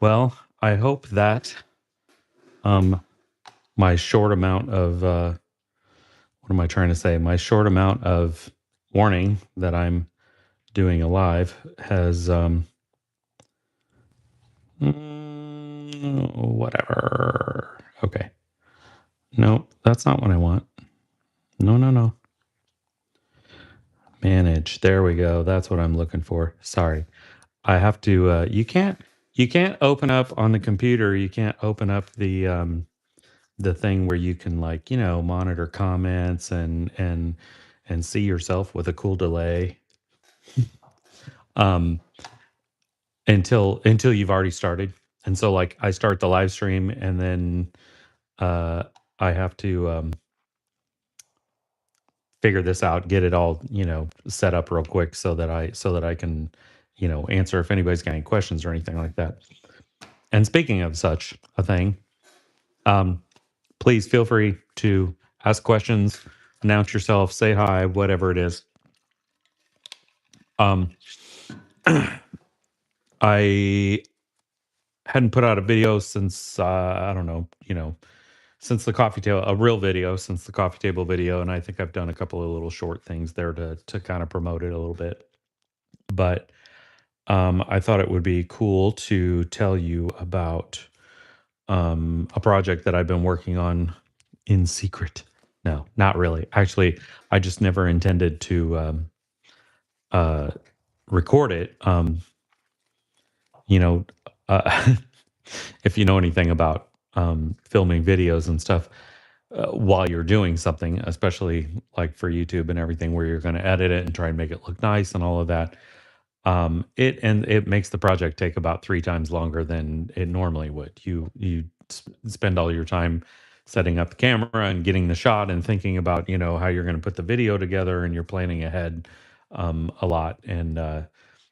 Well, I hope that um my short amount of what am I trying to say? My short amount of warning that I'm doing a live has whatever. Okay. No, that's not what I want. No, no, no. Manage. There we go. That's what I'm looking for. Sorry. I have to you can't open up on the computer, you can't open up the thing where you can, like, monitor comments and see yourself with a cool delay um until you've already started. And so, like, I start the live stream, and then uh I have to figure this out, get it all, set up real quick so that I can, answer if anybody's got any questions or anything like that. And speaking of such a thing, um please feel free to ask questions, announce yourself, say hi, whatever it is. Um, I hadn't put out a video since I don't know, since the coffee table, a real video since the coffee table video, and I think I've done a couple of little short things there to kind of promote it a little bit. But I thought it would be cool to tell you about a project that I've been working on in secret. No, not really. Actually, I just never intended to uh, record it. You know, uh, if you know anything about filming videos and stuff while you're doing something, especially like for YouTube and everything, where you're going to edit it and try and make it look nice and all of that, it makes the project take about 3 times longer than it normally would. You spend all your time setting up the camera and getting the shot and thinking about, how you're going to put the video together, and you're planning ahead a lot. And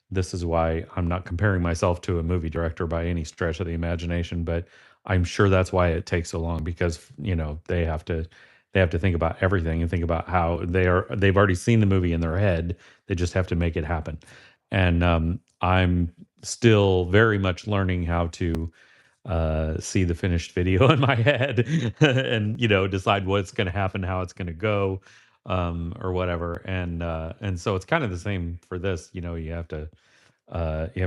this is why I'm not comparing myself to a movie director by any stretch of the imagination, but I'm sure that's why it takes so long, because they have to think about everything and think about how they've already seen the movie in their head. They just have to make it happen. And I'm still very much learning how to see the finished video in my head and decide what's going to happen, how it's going to go, or whatever. And so it's kind of the same for this. You have to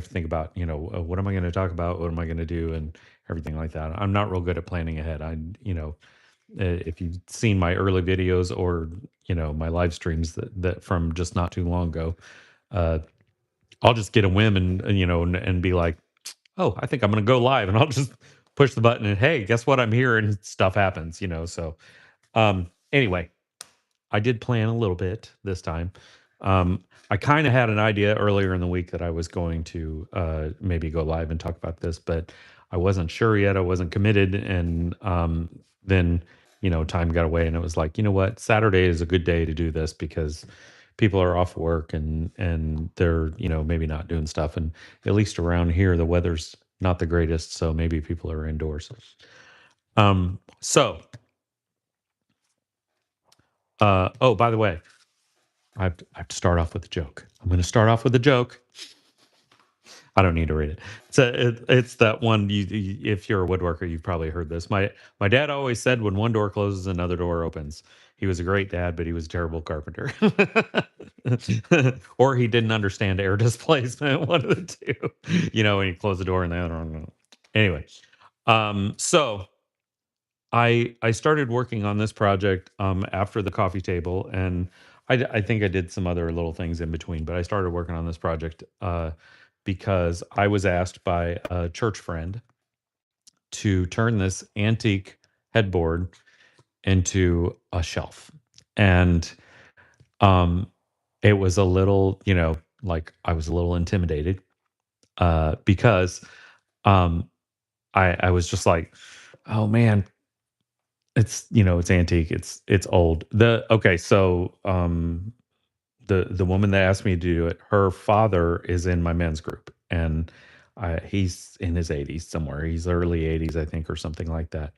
think about, what am I going to talk about, what am I going to do, and everything like that. I'm not real good at planning ahead. If you've seen my early videos, or my live streams that from just not too long ago, uh, I'll just get a whim, and be like, oh, I think I'm going to go live, and I'll just push the button, and hey, guess what? I'm here, and stuff happens. So anyway, I did plan a little bit this time. I kind of had an idea earlier in the week that I was going to maybe go live and talk about this, but I wasn't sure yet. I wasn't committed, and then time got away, and it was like, you know what, Saturday is a good day to do this, because people are off work, and they're maybe not doing stuff, and at least around here the weather's not the greatest, so maybe people are indoors. So oh, by the way, I have to start off with a joke. I'm going to start off with a joke. I don't need to read it. It's that one. If you're a woodworker, you've probably heard this. My dad always said, when one door closes, another door opens. He was a great dad, but he was a terrible carpenter. Or he didn't understand air displacement. One of the two. When you close the door and the other one. Anyway, so I started working on this project after the coffee table, and I think I did some other little things in between, but I started working on this project because I was asked by a church friend to turn this antique headboard into a shelf. And um, it was a little, like, I was a little intimidated because um, I was just like, oh man, it's antique, it's old. The woman that asked me to do it, her father is in my men's group, and he's in his 80s somewhere. He's early 80s, I think, or something like that.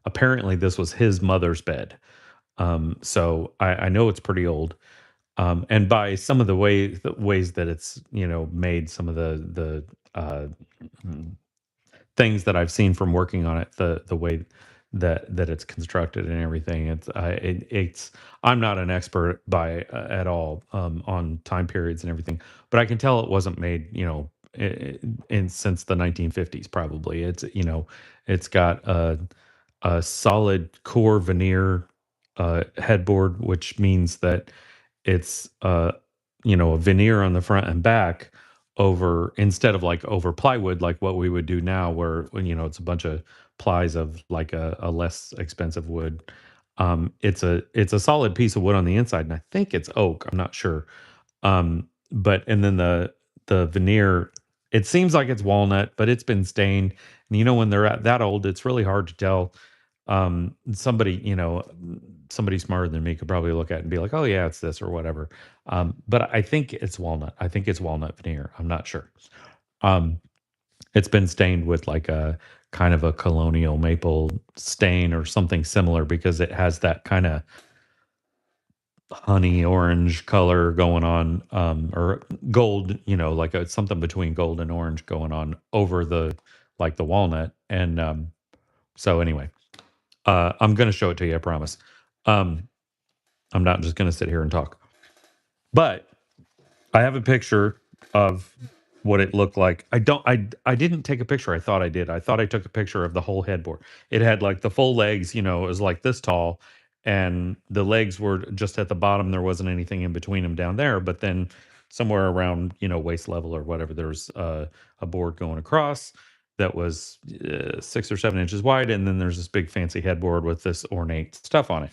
Apparently this was his mother's bed. So I know it's pretty old. And by some of the ways that it's made, some of the things that I've seen from working on it, the way that it's constructed and everything. It's I'm not an expert by at all on time periods and everything, but I can tell it wasn't made, in since the 1950s probably. It's got a solid core veneer headboard, which means that it's a veneer on the front and back over instead of like over plywood like what we would do now where when it's a bunch of plies of like a less expensive wood. It's a solid piece of wood on the inside, and I think it's oak, I'm not sure. But and then the veneer, it seems like it's walnut, but it's been stained. And when they're at that old, it's really hard to tell. Somebody smarter than me could probably look at it and be like, "Oh yeah, it's this or whatever." But I think it's walnut. I think it's walnut veneer. I'm not sure. Um, it's been stained with like a kind of a colonial maple stain or something similar because it has that kind of honey orange color going on, or gold, like something between gold and orange going on over the like the walnut. And so anyway, I'm gonna show it to you, I promise. Um, I'm not just gonna sit here and talk. But I have a picture of what it looked like. I didn't take a picture. I thought I did. I thought I took a picture of the whole headboard. It had like the full legs, it was like this tall, and the legs were just at the bottom. There wasn't anything in between them down there, but then somewhere around, waist level or whatever, there's a board going across that was 6 or 7 inches wide, and then there's this big fancy headboard with this ornate stuff on it.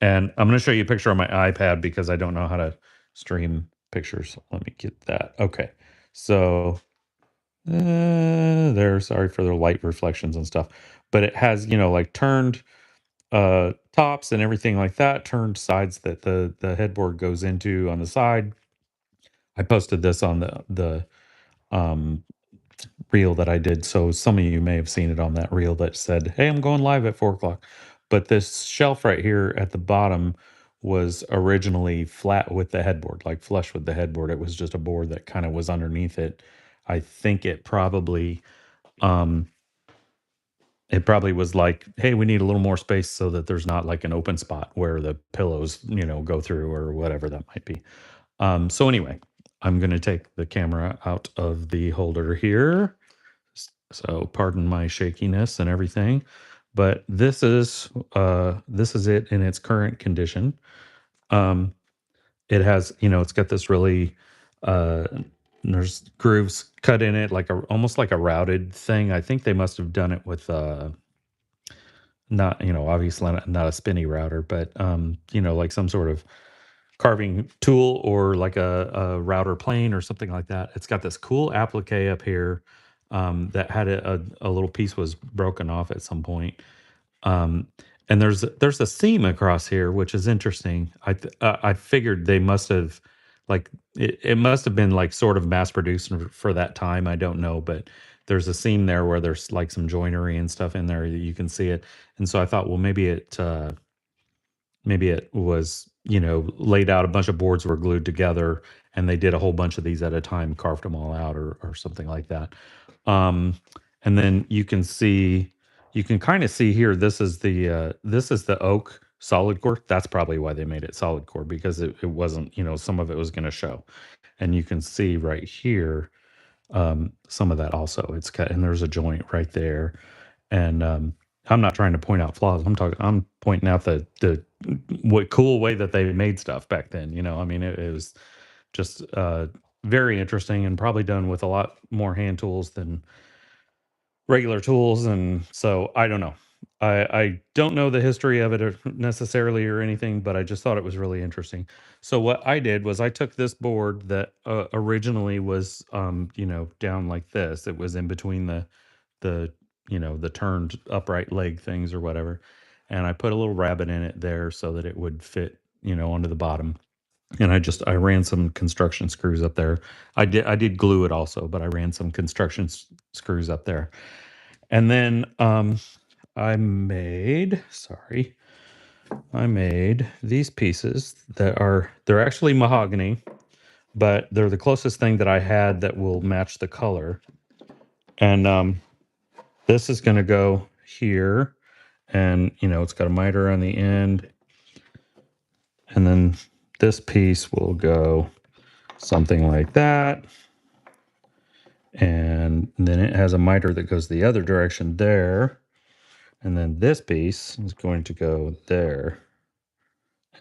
And I'm going to show you a picture on my iPad because I don't know how to stream pictures. Let me get that. Okay. So there, sorry for the light reflections and stuff. But it has, like turned tops and everything like that, turned sides that the headboard goes into on the side. I posted this on the um reel that I did. So some of you may have seen it on that reel that said, "Hey, I'm going live at 4 o'clock." But this shelf right here at the bottom was originally flat with the headboard, like flush with the headboard. It was just a board that kind of was underneath it. I think um it probably was like, "Hey, we need a little more space so that there's not like an open spot where the pillows, go through or whatever that might be." So anyway, I'm going to take the camera out of the holder here, so pardon my shakiness and everything, but this is it in its current condition. Um, it has, it's got this really uh, there's grooves cut in it, like a almost like a routed thing. I think they must have done it with not, obviously not a spinny router, but like some sort of carving tool or like a router plane or something like that. It's got this cool applique up here that had a little piece was broken off at some point. Um, and there's a seam across here, which is interesting. I figured they must have like it must have been like sort of mass produced for that time. I don't know, but there's a seam there where there's like some joinery and stuff in there that you can see it. And so I thought, well, maybe it was, laid out, a bunch of boards were glued together and they did a whole bunch of these at a time, carved them all out or something like that. Um, and then you can kind of see here, this is the oak solid core. That's probably why they made it solid core, because it wasn't, some of it was going to show. And you can see right here, some of that also. It's cut, and there's a joint right there. And I'm not trying to point out flaws. I'm pointing out the what cool way that they made stuff back then. I mean, it was just very interesting and probably done with a lot more hand tools than regular tools. And so I don't know. I don't know the history of it or necessarily or anything, but I just thought it was really interesting. So what I did was I took this board that originally was down like this. It was in between the the turned upright leg things or whatever, and I put a little rabbet in it there so that it would fit onto the bottom. And I ran some construction screws up there. I did glue it also, but I ran some construction screws up there. And then I made these pieces they're actually mahogany, but they're the closest thing that I had that will match the color. And this is going to go here, and it's got a miter on the end, and then this piece will go something like that, and then it has a miter that goes the other direction there, and then this piece is going to go there.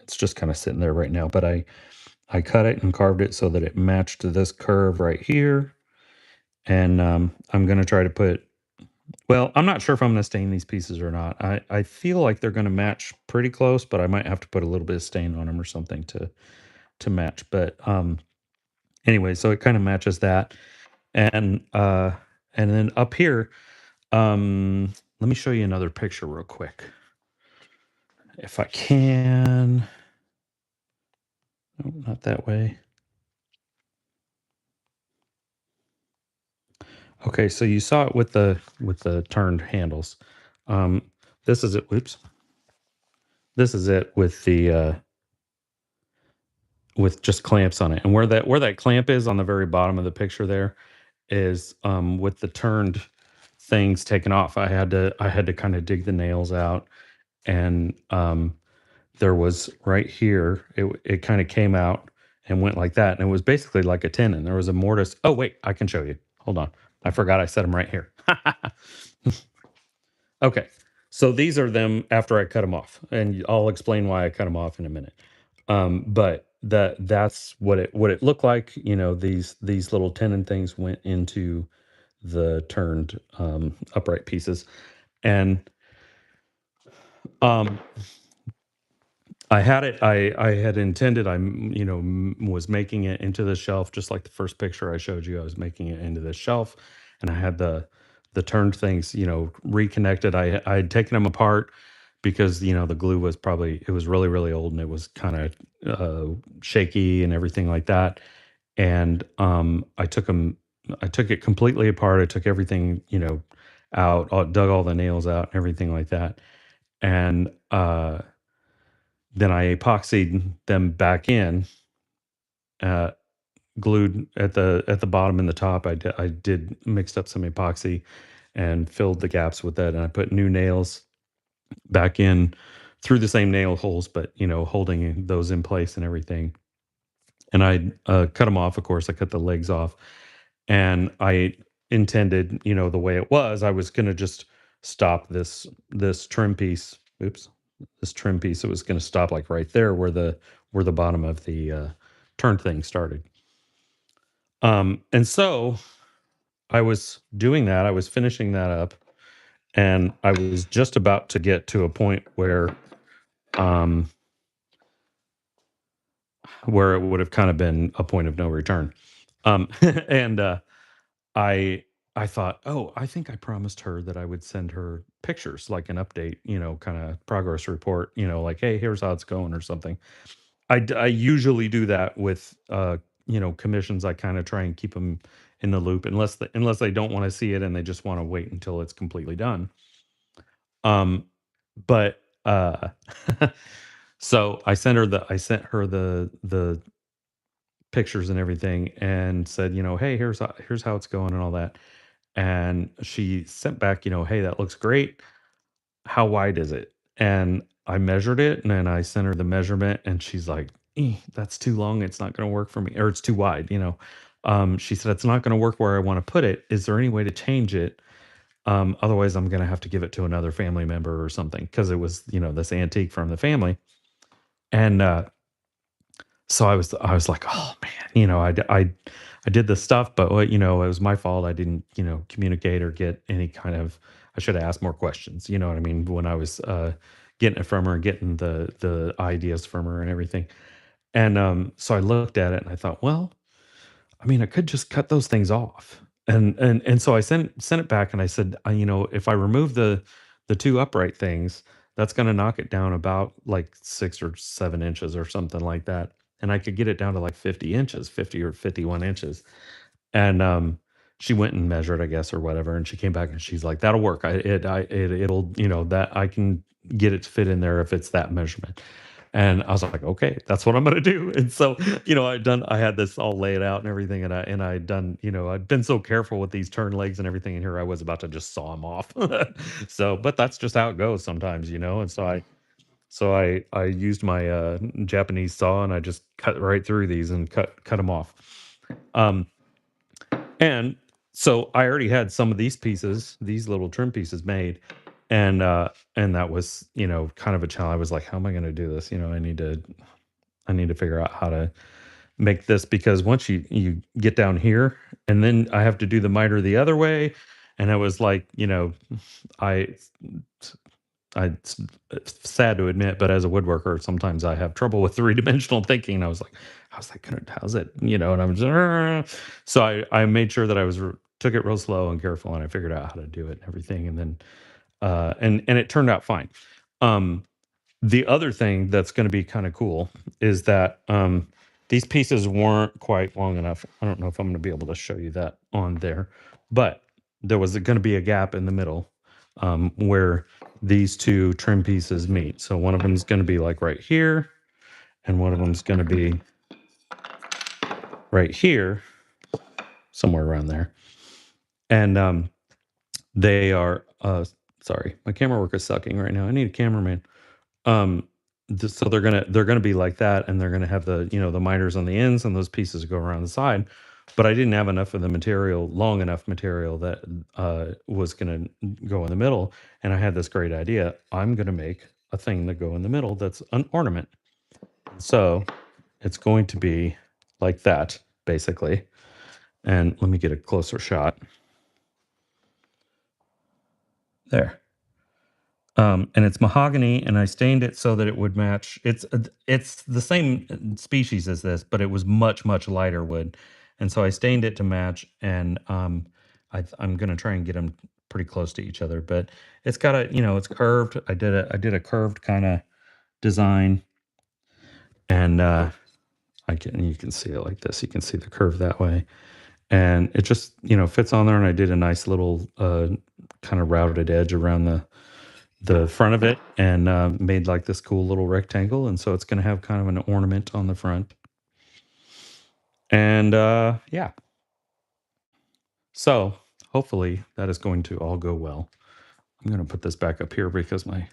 It's just kind of sitting there right now, but I cut it and carved it so that it matched this curve right here. And I'm going to try to put, well, I'm not sure if I'm going to stain these pieces or not. I feel like they're going to match pretty close, but I might have to put a little bit of stain on them or something to match. But anyway, so it kind of matches that. And then up here, let me show you another picture real quick. If I can. No, not that way. Okay, so you saw it with the turned handles. Um, this is it. Whoops. This is it with just clamps on it, and where that clamp is on the very bottom of the picture there is with the turned things taken off. I had to kind of dig the nails out, and there was right here. It kind of came out and went like that, and it was basically like a tenon. There was a mortise. Oh wait, I can show you. Hold on, I forgot I set them right here. Okay. So these are them after I cut them off, and I'll explain why I cut them off in a minute. But that's what it looked like. These little tenon things went into the turned upright pieces, and um, I had it. I had intended. Was making it into the shelf, just like the first picture I showed you. I was making it into the shelf, and I had the turned things, reconnected. I had taken them apart because the glue was probably, it was really really old, and it was kind of shaky and everything like that. And I took it completely apart. I took everything out, dug all the nails out, and everything like that, and then I epoxied them back in, uh, glued at the bottom and the top. I did mixed up some epoxy and filled the gaps with that, and I put new nails back in through the same nail holes, but holding those in place and everything. And I cut them off. Of course, I cut the legs off, and I intended, the way it was, I was going to just stop this trim piece. Oops, this trim piece. It was going to stop like right there where the bottom of the turn thing started. And so I was doing that. I was finishing that up, and I was just about to get to a point um, where it would have kind of been a point of no return. And I I thought, oh, I think I promised her that I would send her pictures, like an update, kind of progress report, like, hey, here's how it's going or something. I usually do that with commissions. I kind of try and keep them in the loop, unless they don't want to see it and they just want to wait until it's completely done. Um, but so I sent her the pictures and everything, and said, hey, here's how it's going and all that. And she sent back, hey, that looks great. How wide is it? And I measured it, and then I sent her the measurement, and she's like, that's too long. It's not going to work for me, or it's too wide. She said, it's not going to work where I want to put it. Is there any way to change it? Otherwise, I'm going to have to give it to another family member or something, because it was, this antique from the family. And so I was like, oh man, I did this stuff, but it was my fault. I didn't, communicate or get any kind of. I should have asked more questions. You know what I mean? When I was getting it from her, getting the ideas from her and everything. And so I looked at it and I thought, well, I mean, I could just cut those things off. And so I sent it back, and I said, if I remove the two upright things, that's going to knock it down about like 6 or 7 inches or something like that. And I could get it down to like 50 inches, 50 or 51 inches. And she went and measured, I guess, or whatever. And she came back and she's like, that'll work. It'll, that I can get it to fit in there if it's that measurement. And I was like, okay, that's what I'm gonna do. And so, I had this all laid out and everything, and I'd done, I'd been so careful with these turn legs and everything, and here I was about to just saw them off. So, but that's just how it goes sometimes. And so I used my Japanese saw, and I just cut right through these and cut them off. Um, and so I already had some of these pieces, these little trim pieces made, and that was, kind of a challenge. I was like, how am I going to do this? I need to figure out how to make this, because once you get down here, and then I have to do the miter the other way, and I was like, I it's sad to admit, but as a woodworker, sometimes I have trouble with three-dimensional thinking. I was like, how's that gonna how's it, and I'm just so I made sure that took it real slow and careful, and I figured out how to do it and everything, and then and it turned out fine. Um the other thing that's gonna be kind of cool is that these pieces weren't quite long enough. I don't know if I'm gonna be able to show you that on there, but there was gonna be a gap in the middle, where these two trim pieces meet. So one of them is gonna be like right here, and one of them is gonna be right here, somewhere around there. And they are sorry, my camera work is sucking right now. I need a cameraman. Um, so they're gonna be like that, and they're gonna have the miters on the ends, and those pieces go around the side. But I didn't have enough of the material, long enough material that was gonna go in the middle. And I had this great idea. I'm gonna make a thing that go in the middle that's an ornament. So it's going to be like that, basically. And let me get a closer shot. There. And it's mahogany, and I stained it so that it would match. It's the same species as this, but it was much much lighter wood, and so I stained it to match. And I'm gonna try and get them pretty close to each other, but it's got it's curved. I did a curved kind of design, and you can see it like this. You can see the curve that way, and it just fits on there. And I did a nice little kind of routed edge around the front of it, and made like this cool little rectangle. And so it's going to have kind of an ornament on the front. And yeah, so hopefully that is going to all go well. I'm going to put this back up here because my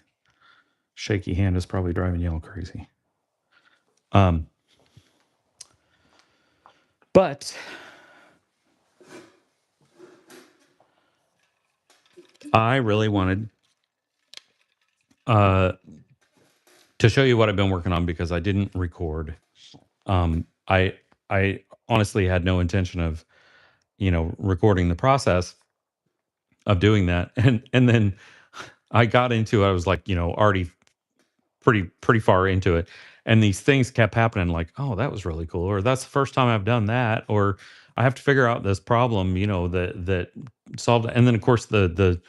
shaky hand is probably driving you all crazy. But I really wanted to show you what I've been working on, because I didn't record. I honestly had no intention of recording the process of doing that. And then I got into I was like, already pretty far into it. And these things kept happening, like, oh, that was really cool, or that's the first time I've done that, or I have to figure out this problem, that solved it. And then of course the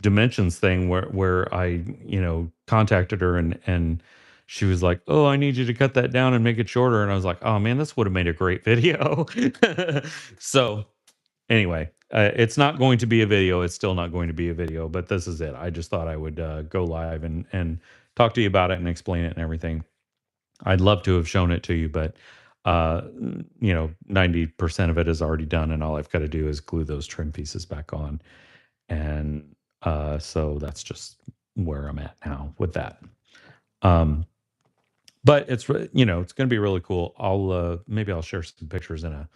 dimensions thing, where I contacted her, and she was like, oh, I need you to cut that down and make it shorter. And I was like, oh man, this would have made a great video. So anyway, it's not going to be a video. It's still not going to be a video, but this is it. I just thought I would go live and talk to you about it and explain it and everything. I'd love to have shown it to you, but 90% of it is already done, and all I've got to do is glue those trim pieces back on. And so that's just where I'm at now with that. But it's it's going to be really cool. Maybe I'll share some pictures in a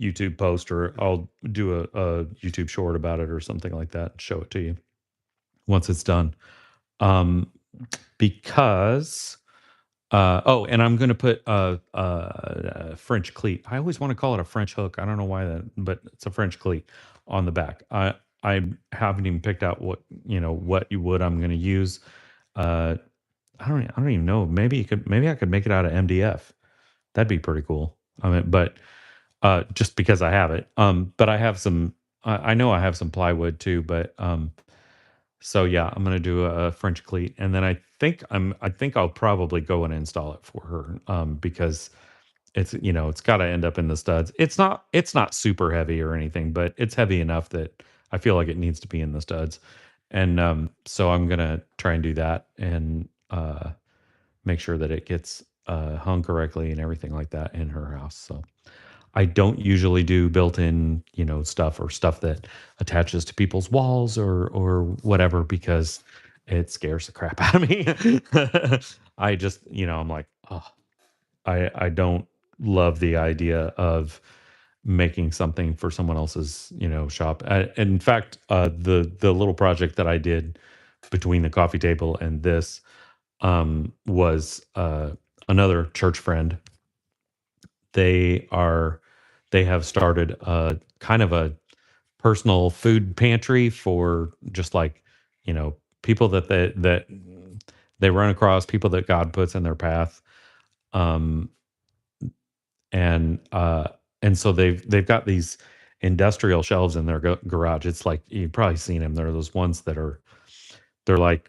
YouTube post, or I'll do a YouTube short about it or something like that and show it to you once it's done. Because oh, and I'm going to put a French cleat. I always want to call it a French hook. I don't know why but it's a French cleat on the back. I haven't even picked out what wood I'm going to use. I don't even know. Maybe I could make it out of MDF. That'd be pretty cool. I mean, but just because I have it. But I have some. I know I have some plywood too. But so yeah, I'm gonna do a French cleat, and then I think I'll probably go and install it for her. Because it's got to end up in the studs. It's not super heavy or anything, but it's heavy enough that I feel like it needs to be in the studs. And so I'm gonna try and do that, and make sure that it gets hung correctly and everything like that in her house. So I don't usually do built-in, stuff or stuff that attaches to people's walls or whatever because it scares the crap out of me. I just, I'm like, oh, I don't love the idea of making something for someone else's, shop. In fact, the little project that I did between the coffee table and this was another church friend. They are they have started a kind of a personal food pantry for just like, people that they run across, people that God puts in their path. Um and so they've got these industrial shelves in their garage. It's like you've probably seen them. They're those ones that are they're like,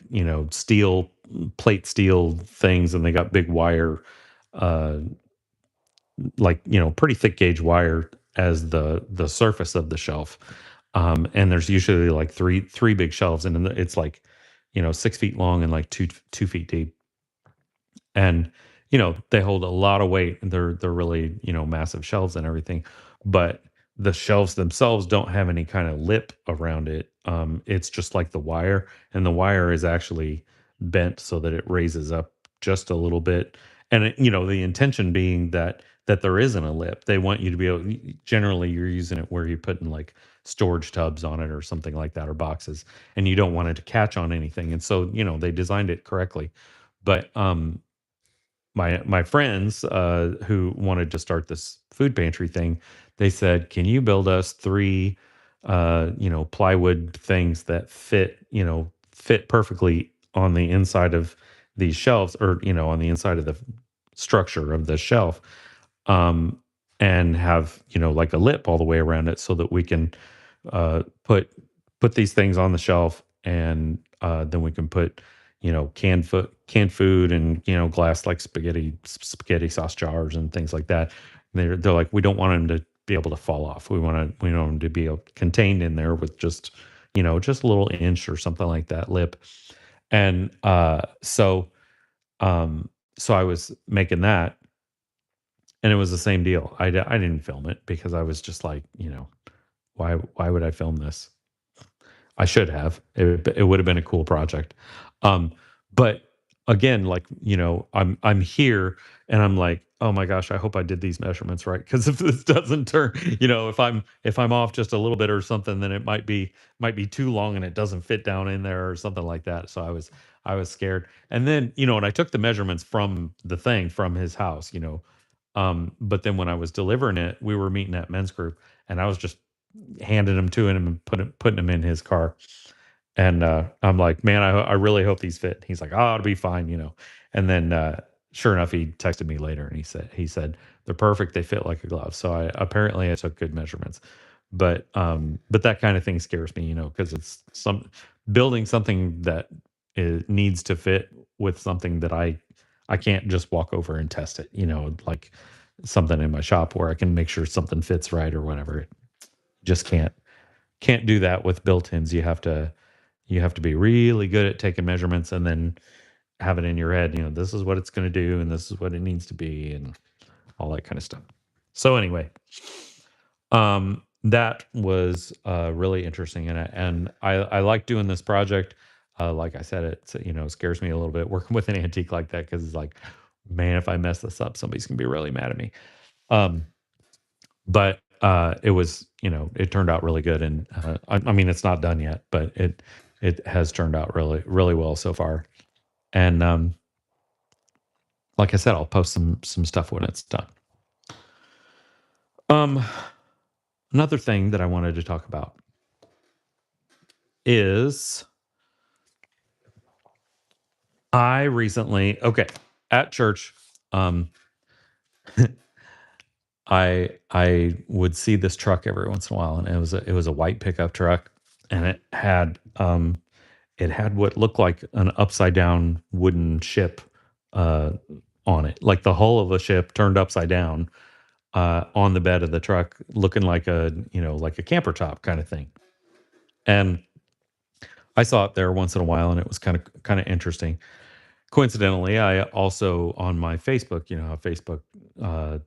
steel plate steel things, and they got big wire, uh like, pretty thick gauge wire as the surface of the shelf. And there's usually like three big shelves, and then it's like, 6 feet long and like 2 feet deep. And they hold a lot of weight, and they're really, massive shelves and everything. But the shelves themselves don't have any kind of lip around it. It's just like the wire, and the wire is actually bent so that it raises up just a little bit. And the intention being that there isn't a lip. They want you to be able, generally you're using it where you're putting like storage tubs on it or something like that, or boxes, and you don't want it to catch on anything. And so, they designed it correctly. But my friends, who wanted to start this food pantry thing, they said, "Can you build us three, plywood things that fit perfectly on the inside of these shelves, or on the inside of the structure of the shelf, um, and have like a lip all the way around it, so that we can put these things on the shelf, and then we can put canned food, and glass like spaghetti sauce jars and things like that." And they're like, we don't want them to be able to fall off. We want them to be contained in there with just just a little inch or something like that lip. And um so I was making that, and it was the same deal. I didn't film it because I was just like, why would I film this? I should have. It would have been a cool project. Um, but again, like, I'm here, and I'm like, oh my gosh, I hope I did these measurements right. Because if this doesn't turn, if I'm off just a little bit or something, then it might be too long and it doesn't fit down in there or something like that. So I was scared. And then, and I took the measurements from the thing from his house, but then when I was delivering it, we were meeting at men's group, and I was just handing them to him and putting them in his car. And I'm like, man, I really hope these fit. He's like, oh, it'll be fine. And then sure enough, he texted me later, and he said they're perfect. They fit like a glove. So I took good measurements. But that kind of thing scares me, because it's some building something that needs to fit with something that I can't just walk over and test it, like something in my shop where I can make sure something fits right or whatever. Just can't do that with built-ins. You have to be really good at taking measurements, and then have it in your head, this is what it's going to do, and this is what it needs to be, and all that kind of stuff. So anyway, that was really interesting, and I like doing this project. Like I said, it scares me a little bit working with an antique like that, because it's like, man, if I mess this up, somebody's gonna be really mad at me. Um, but it was, it turned out really good, and I mean, it's not done yet, but it has turned out really really well so far. And like I said, I'll post some stuff when it's done. Um, Another thing that I wanted to talk about is I recently, okay, at church, um, I would see this truck every once in a while, and it was a white pickup truck, and it had what looked like an upside down wooden ship uh, on it, like the hull of a ship turned upside down, on the bed of the truck, looking like a camper top kind of thing. And I saw it there once in a while, and it was kind of interesting. Coincidentally, I also on my Facebook, you know how Facebook uh,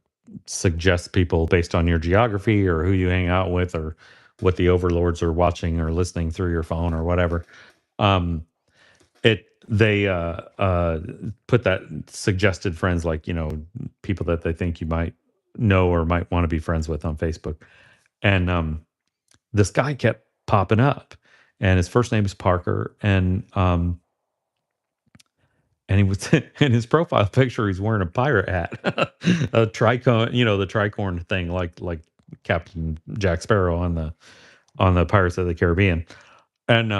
suggests people based on your geography or who you hang out with or what the overlords are watching or listening through your phone or whatever. Um, it they put that suggested friends, like, you know, people that they think you might know or might want to be friends with on Facebook. And this guy kept popping up, and his first name is Parker, and he was in his profile picture, he's wearing a pirate hat, a tricorn, you know, the tricorn thing, like Captain Jack Sparrow on the Pirates of the Caribbean. And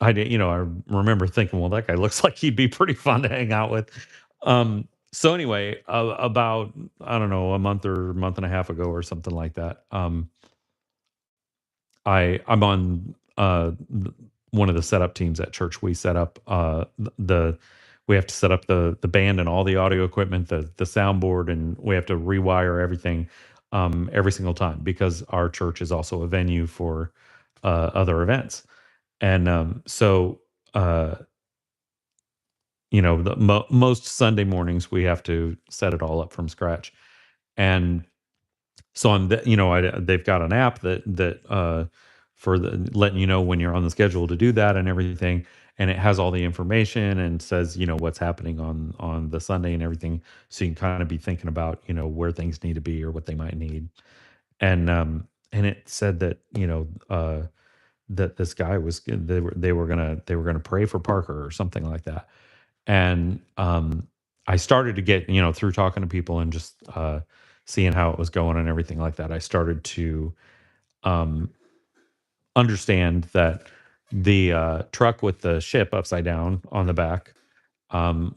I did, you know, I remember thinking, well, that guy looks like he'd be pretty fun to hang out with. So anyway, about I don't know, a month or month and a half ago or something like that. I'm on one of the setup teams at church. We set up the we have to set up the band and all the audio equipment, the soundboard, and we have to rewire everything every single time because our church is also a venue for other events. And uh, you know, most Sunday mornings we have to set it all up from scratch. And so on the, you know, they've got an app that for letting you know when you're on the schedule to do that and everything, and it has all the information and says, you know, what's happening on the Sunday and everything, so you can kind of be thinking about, you know, where things need to be or what they might need. And it said that, you know, that this guy was they were gonna pray for Parker or something like that. And I started to get, you know, through talking to people and just seeing how it was going and everything like that, I started to um, understand that the truck with the ship upside down on the back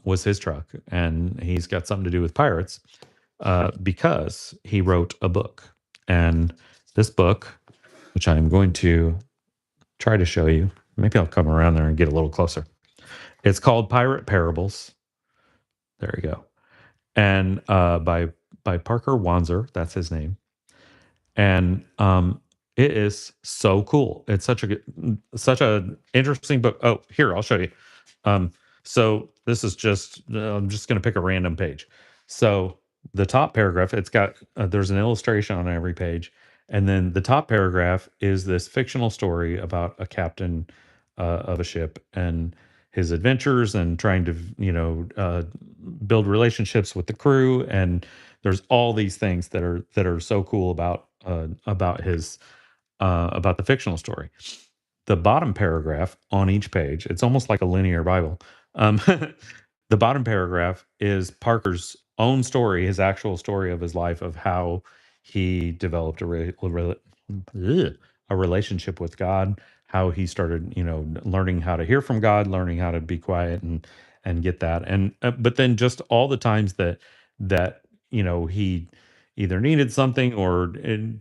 was his truck, and he's got something to do with pirates because he wrote a book. And this book, which I'm going to try to show you, maybe I'll come around there and get a little closer. It's called Pirate Parables. There you go. And by Parker Wanzer, that's his name. And it is so cool. It's such a interesting book. Oh, here, I'll show you. Um, so this is just I'm just going to pick a random page. So the top paragraph, it's got there's an illustration on every page, and then the top paragraph is this fictional story about a captain of a ship and his adventures and trying to, you know, build relationships with the crew. And there's all these things that are so cool about his about the fictional story. The bottom paragraph on each page, it's almost like a linear Bible. Um, the bottom paragraph is Parker's own story, his actual story of his life, of how he developed ugh, a relationship with God, how he started, you know, learning how to hear from God, learning how to be quiet and get that. And but then just all the times that you know he either needed something or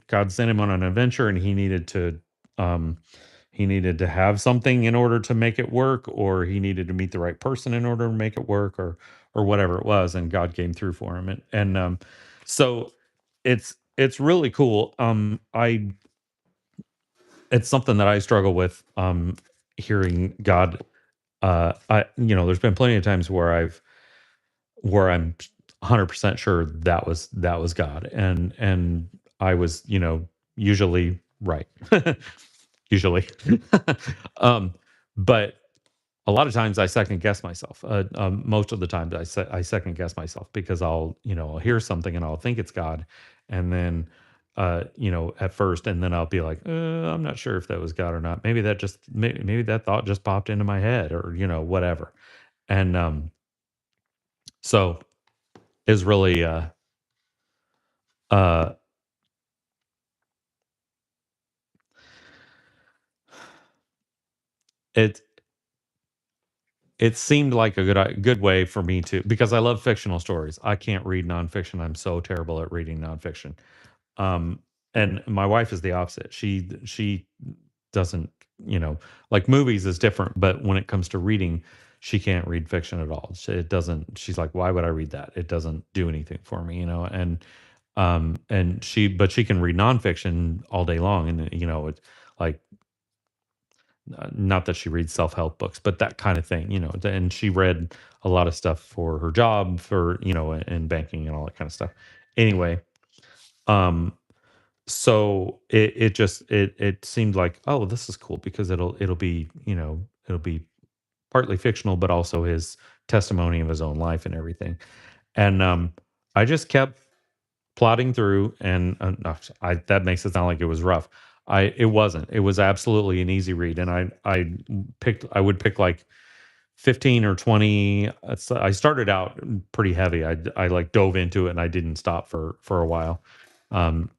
God sent him on an adventure and um, he needed to have something in order to make it work, or he needed to meet the right person in order to make it work, or whatever it was, and God came through for him. And so it's really cool. I It's something that I struggle with, hearing God. I You know, there's been plenty of times where I'm 100% sure that was God, and I was, you know, usually right. Usually. um but a lot of times I second guess myself. Most of the times I second guess myself because I'll, you know, I'll hear something and I'll think it's God, and then you know, at first, and then I'll be like, I'm not sure if that was God or not. Maybe that thought just popped into my head, or you know, whatever. And so is really uh it it seemed like a good way for me to, because I love fictional stories. I can't read nonfiction. I'm so terrible at reading nonfiction. Um, and my wife is the opposite. She doesn't, you know, like movies is different, but when it comes to reading, she can't read fiction at all. It doesn't. She's like, why would I read that? It doesn't do anything for me, you know. And she, but she can read nonfiction all day long, and you know, it's like not that she reads self-help books, but that kind of thing, and she read a lot of stuff for her job for, in banking and all that kind of stuff. Anyway, um, so it seemed like, oh, this is cool because it'll be, it'll be partly fictional, but also his testimony of his own life and everything. And I just kept plodding through, and no, that makes it sound like it was rough. It wasn't. It was absolutely an easy read, and I would pick like 15 or 20. I started out pretty heavy. I like dove into it and I didn't stop for a while.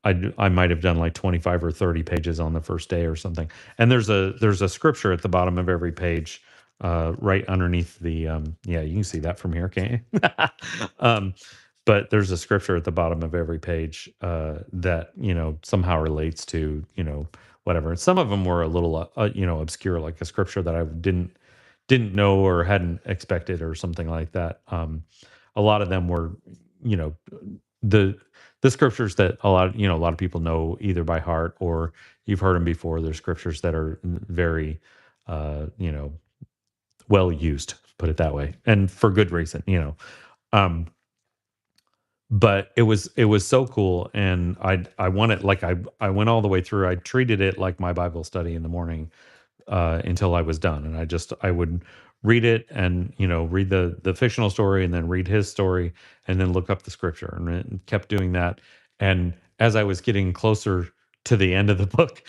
I might have done like 25 or 30 pages on the first day or something. And there's a scripture at the bottom of every page, right underneath the yeah, you can see that from here, can't you? But there's a scripture at the bottom of every page that somehow relates to whatever. And some of them were a little obscure, like a scripture that I didn't know or hadn't expected or something like that. A lot of them were, you know, the the scriptures that a lot of people know either by heart or you've heard them before. There's scriptures that are very, uh, you know, well used, put it that way, and for good reason. Um, but it was so cool, and I wanted like I went all the way through. I treated it like my Bible study in the morning until I was done. And I would read it and read the fictional story and then read his story and then look up the scripture and it kept doing that. And as I was getting closer to the end of the book,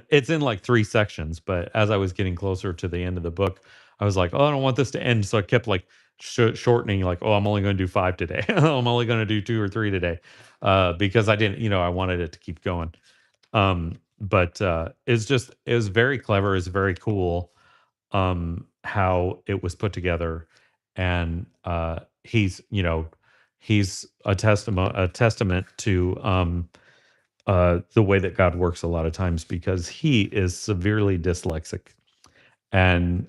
it's in like three sections, but as I was getting closer to the end of the book, I was like, oh, I don't want this to end. So I kept like shortening, like, oh, I'm only going to do five today. I'm only going to do two or three today, because I didn't, I wanted it to keep going. But it was very clever, it's very cool, how it was put together. And he's a testament to the way that God works a lot of times because he is severely dyslexic. And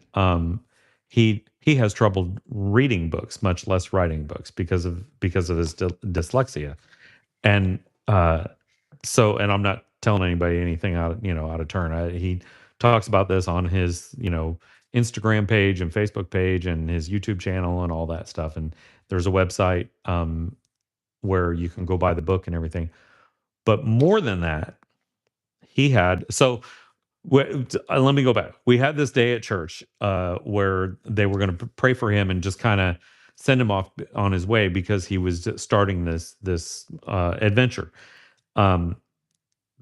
he has trouble reading books, much less writing books because of his dyslexia. And and I'm not telling anybody anything out of turn. He talks about this on his Instagram page and Facebook page and his YouTube channel and all that stuff. And there's a website where you can go buy the book and everything. But more than that, he had so let me go back. We had this day at church where they were going to pray for him and just kind of send him off on his way because he was starting this adventure. Um,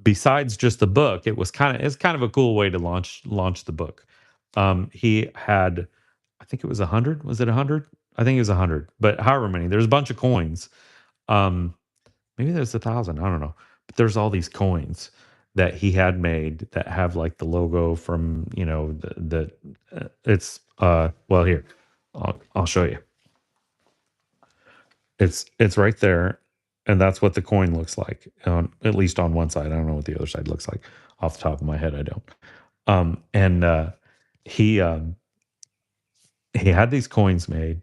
Besides just the book, it's kind of a cool way to launch the book. He had, I think it was 100. Was it 100? I think it was 100. But however many, there's a bunch of coins. Um, Maybe there's 1,000. I don't know. But there's all these coins that he had made that have like the logo from it's well here. I'll show you. It's right there, and that's what the coin looks like. At least on one side. I don't know what the other side looks like. Off the top of my head, I don't. And he he had these coins made,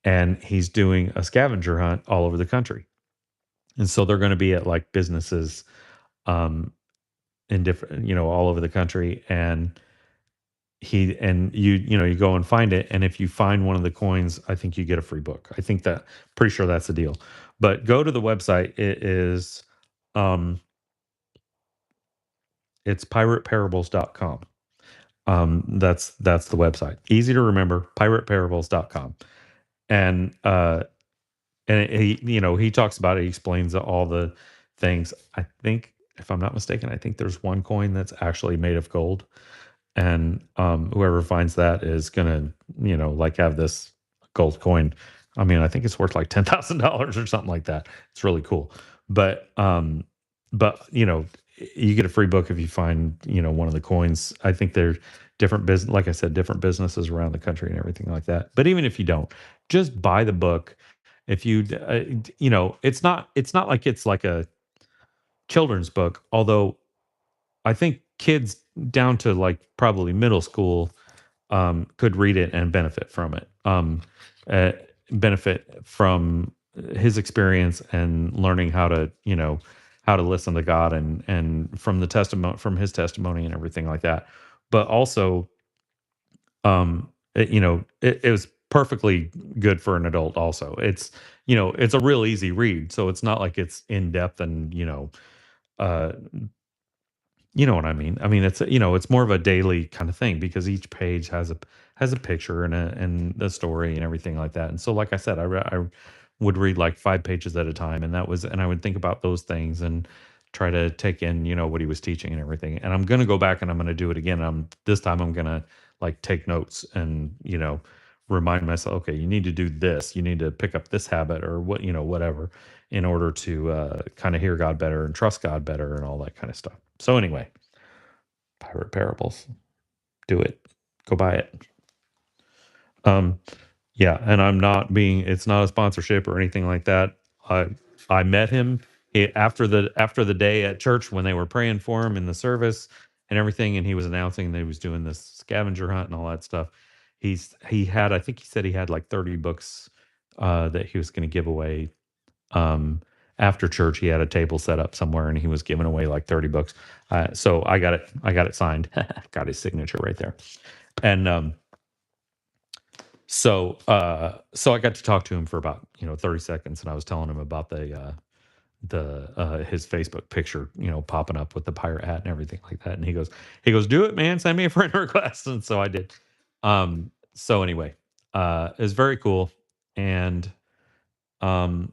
and he's doing a scavenger hunt all over the country. And so they're going to be at like businesses, um, in different, all over the country. And you go and find it, and if you find one of the coins, I think you get a free book. I think that pretty sure that's the deal. But go to the website. Um it's pirateparables.com. That's the website. Easy to remember, pirateparables.com. And he talks about it, he explains all the things. I think if I'm not mistaken, I think there's one coin that's actually made of gold. And whoever finds that is gonna like have this gold coin. I mean, I think it's worth like $10,000 or something like that. It's really cool. But you get a free book if you find one of the coins. I think they're different business, like I said, different businesses around the country and everything like that. But even if you don't, just buy the book. If you it's not like it's like a children's book, although I think kids down to like probably middle school could read it and benefit from it. Uh, Benefit from his experience and learning how to listen to God and from the testimony from his testimony and everything like that. But also, It was perfectly good for an adult also. It's a real easy read, so it's not like it's in depth and, uh you know what I mean? I mean, it's more of a daily kind of thing because each page has a picture and a story and everything like that. And so, like I said, I would read like 5 pages at a time, and I would think about those things and try to take in, what he was teaching and everything. And I'm gonna go back and I'm gonna do it again. This time I'm gonna like take notes and remind myself, okay, you need to do this, you need to pick up this habit or whatever, in order to kind of hear God better and trust God better and all that kind of stuff. So anyway, Pirate Parables, do it, go buy it. Um, yeah, and it's not a sponsorship or anything like that. I I met him after the day at church when they were praying for him in the service and everything, and he was announcing that he was doing this scavenger hunt and all that stuff. He had, I think he said he had like 30 books that he was going to give away. um, After church, he had a table set up somewhere, and he was giving away like 30 books. So I got it. I got it signed. Got his signature right there. And so I got to talk to him for about 30 seconds, and I was telling him about the his Facebook picture, popping up with the pirate hat and everything like that. And he goes, "Do it, man. Send me a friend request." And so I did. So anyway, it was very cool, and um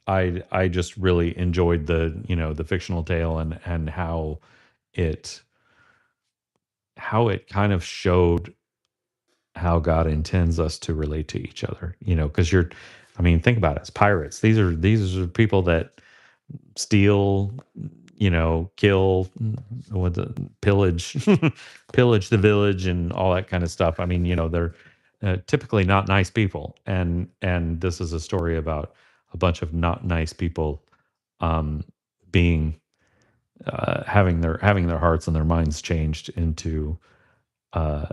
I just really enjoyed the fictional tale, and it how it kind of showed how God intends us to relate to each other. Because I mean, think about it. It's pirates. These are people that steal, kill, what the pillage, pillage the village, and all that kind of stuff. I mean, they're typically not nice people, and this is a story about a bunch of not nice people, um, being having their hearts and their minds changed uh,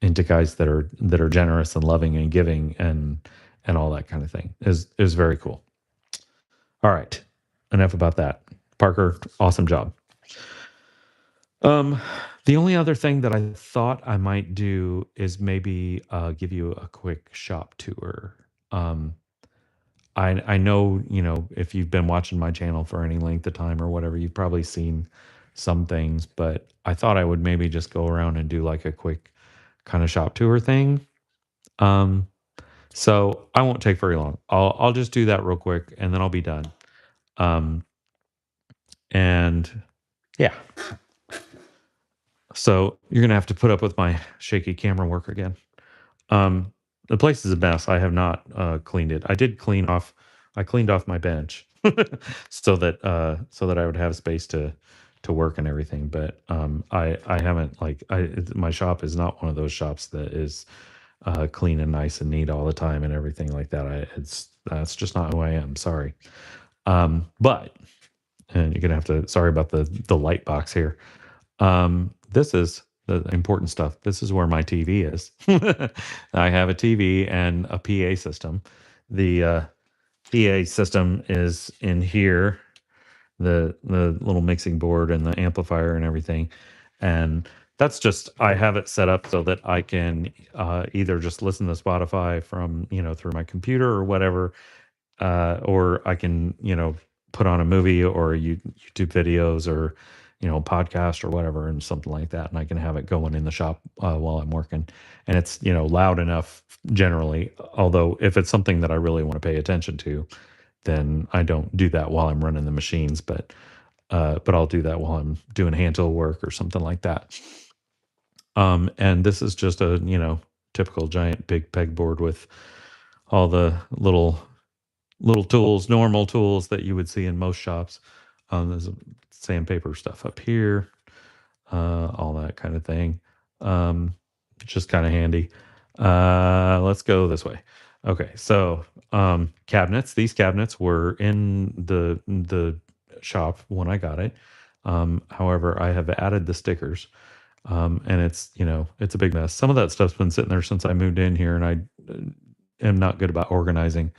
into guys that are generous and loving and giving and all that kind of thing is very cool. All right, enough about that. Parker, awesome job. Um, the only other thing that I thought I might do is maybe give you a quick shop tour. Um, I know, if you've been watching my channel for any length of time or whatever, you've probably seen some things, but I thought I would maybe just go around and do like a quick kind of shop tour thing. Um, so I won't take very long. I'll just do that real quick and then I'll be done. Um, and yeah, so you're gonna have to put up with my shaky camera work again. Um, the place is a mess. I have not cleaned it. I cleaned off my bench so that I would have space to work and everything. But I haven't my shop is not one of those shops that is clean and nice and neat all the time and everything like that. That's just not who I am. Sorry. But and you're gonna have to sorry about the light box here. This is the important stuff. This is where my TV is. I have a TV and a PA system. The PA system is in here, the little mixing board and the amplifier and everything. And that's just I have it set up so that I can either just listen to Spotify from through my computer or whatever, or I can, put on a movie or YouTube videos or, podcast or whatever and something like that. And I can have it going in the shop while I'm working. And it's, loud enough generally. Although if it's something that I really want to pay attention to, then I don't do that while I'm running the machines. But I'll do that while I'm doing hand tool work or something like that. And this is just a, typical giant big pegboard with all the little tools, normal tools that you would see in most shops. There's sandpaper stuff up here, all that kind of thing. Just kind of handy. Let's go this way. Okay, so cabinets. These cabinets were in the shop when I got it. However, I have added the stickers, and it's a big mess. Some of that stuff's been sitting there since I moved in here, and I am not good about organizing.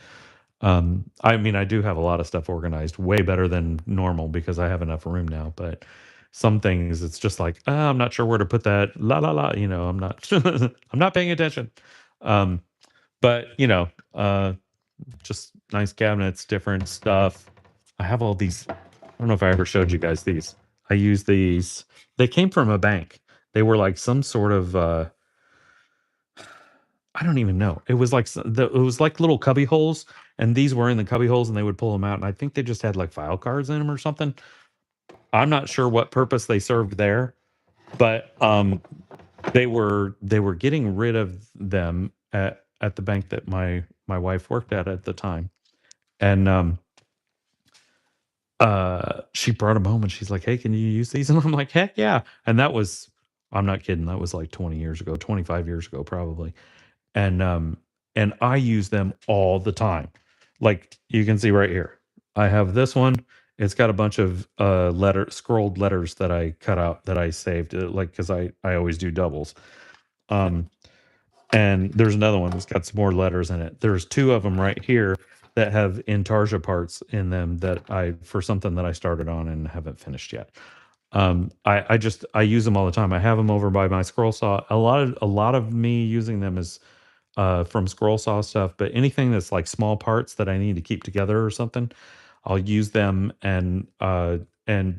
I mean, I do have a lot of stuff organized way better than normal because I have enough room now, but some things it's just like, I'm not sure where to put that. La la la. I'm not. I'm not paying attention. Um, but just nice cabinets, different stuff. I have all these. I don't know if I ever showed you guys these. I use these. They came from a bank. They were like some sort of. I don't even know. It was like it was like little cubby holes, and these were in the cubby holes, and they would pull them out. And I think they just had like file cards in them or something. I'm not sure what purpose they served there, but they were getting rid of them at the bank that my wife worked at the time, and she brought them home, and she's like, "Hey, can you use these?" And I'm like, "Heck yeah!" And that was, I'm not kidding, that was like 20 years ago, 25 years ago, probably. And I use them all the time. Like you can see right here, I have this one. It's got a bunch of scrolled letters that I cut out that I saved, like because I always do doubles. Um, and there's another one that's got some more letters in it. There's two of them right here that have intarsia parts in them that I for something that I started on and haven't finished yet. I use them all the time. I have them over by my scroll saw. A lot of me using them is from scroll saw stuff, but anything that's like small parts that I need to keep together or something, I'll use them and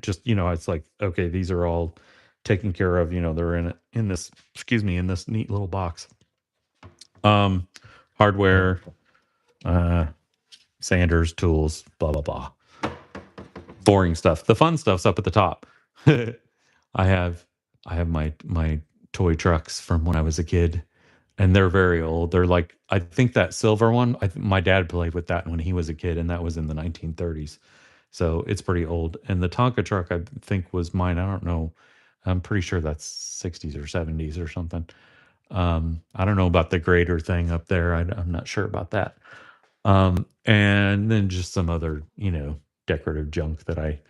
just it's like, okay, these are all taken care of. They're in this, excuse me, in this neat little box. Um, Hardware, uh, sanders, tools, blah blah blah. Boring stuff. The fun stuff's up at the top. I have I have my toy trucks from when I was a kid, and they're very old. They're like, I think that silver one. My dad played with that when he was a kid, and that was in the 1930s. So it's pretty old. And the Tonka truck, I think, was mine. I don't know. I'm pretty sure that's 60s or 70s or something. I don't know about the grader thing up there. I'm not sure about that. And then just some other, decorative junk that I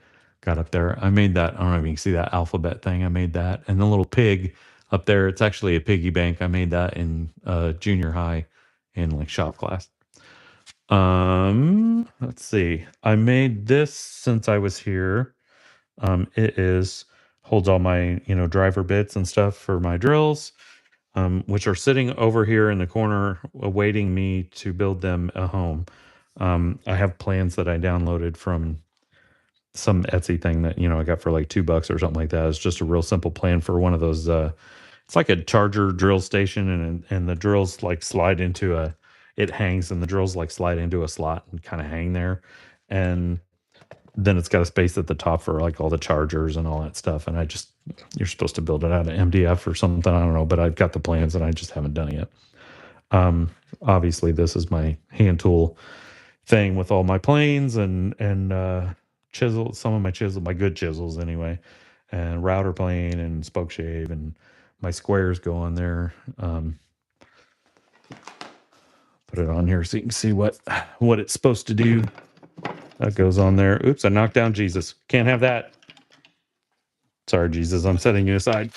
got up there. I made that. I don't know if you can see that alphabet thing. I made that. And the little pig up there, it's actually a piggy bank. I made that in junior high in like shop class. Let's see. I made this since I was here. It is holds all my, driver bits and stuff for my drills, which are sitting over here in the corner awaiting me to build them a home. I have plans that I downloaded from some Etsy thing that, I got for like $2 or something like that. It's just a real simple plan for one of those. It's like a charger drill station, and the drills like slide into it hangs, and the drills like slide into a slot and kind of hang there. And then it's got a space at the top for like all the chargers and all that stuff. And you're supposed to build it out of MDF or something. I don't know, but I've got the plans and I just haven't done it yet. Obviously this is my hand tool thing with all my planes and chisel, some of my chisel, my good chisels anyway, and router plane and spoke shave, and my squares go on there. Put it on here so you can see what it's supposed to do. That goes on there. Oops, I knocked down Jesus. Can't have that. Sorry, Jesus. I'm setting you aside.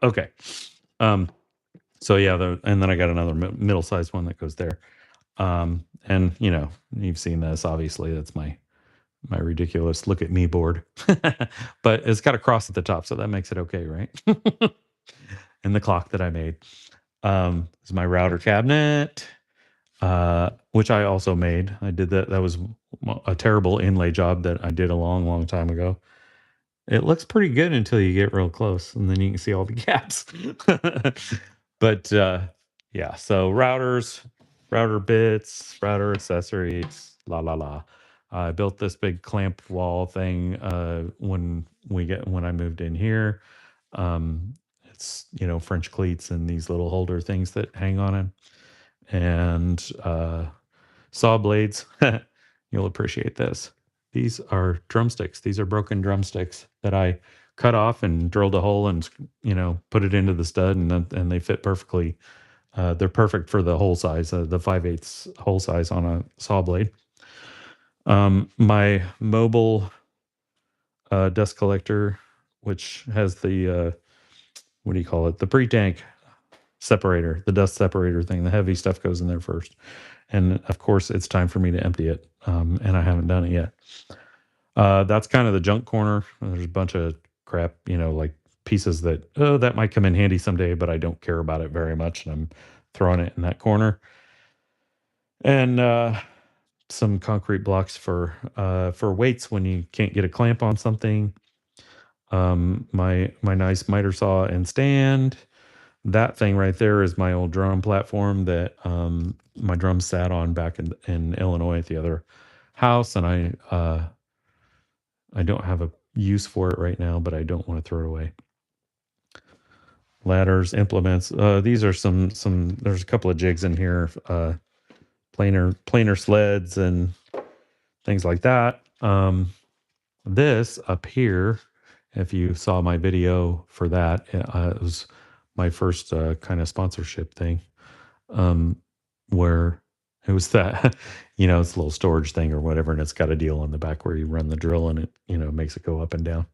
Okay. So yeah, and then I got another middle-sized one that goes there. And you've seen this. Obviously, that's my ridiculous look at me board. But it's got a cross at the top, so that makes it okay, right? And the clock that I made. Is my router cabinet, which I also made. I did that. That was a terrible inlay job that I did a long, long time ago. It looks pretty good until you get real close, and then you can see all the gaps. But yeah, so routers, router bits, router accessories, la la la. I built this big clamp wall thing when I moved in here. It's French cleats and these little holder things that hang on it, and saw blades. You'll appreciate this. These are drumsticks. These are broken drumsticks that I cut off and drilled a hole and put it into the stud, and they fit perfectly. They're perfect for the hole size, the 5/8 hole size on a saw blade. My mobile dust collector, which has the what do you call it? The pre-tank separator, the dust separator thing. The heavy stuff goes in there first, and of course it's time for me to empty it, and I haven't done it yet. That's kind of the junk corner. There's a bunch of crap, like pieces that, oh, that might come in handy someday, but I don't care about it very much, and I'm throwing it in that corner. And some concrete blocks for weights when you can't get a clamp on something. My nice miter saw and stand. That thing right there is my old drum platform that my drums sat on back in Illinois at the other house, and I don't have a use for it right now, but I don't want to throw it away. Ladders, implements. These are some. There's a couple of jigs in here. Planer sleds and things like that. This up here, if you saw my video for that, it was my first kind of sponsorship thing, where it was that, it's a little storage thing or whatever, and it's got a deal on the back where you run the drill and it, makes it go up and down.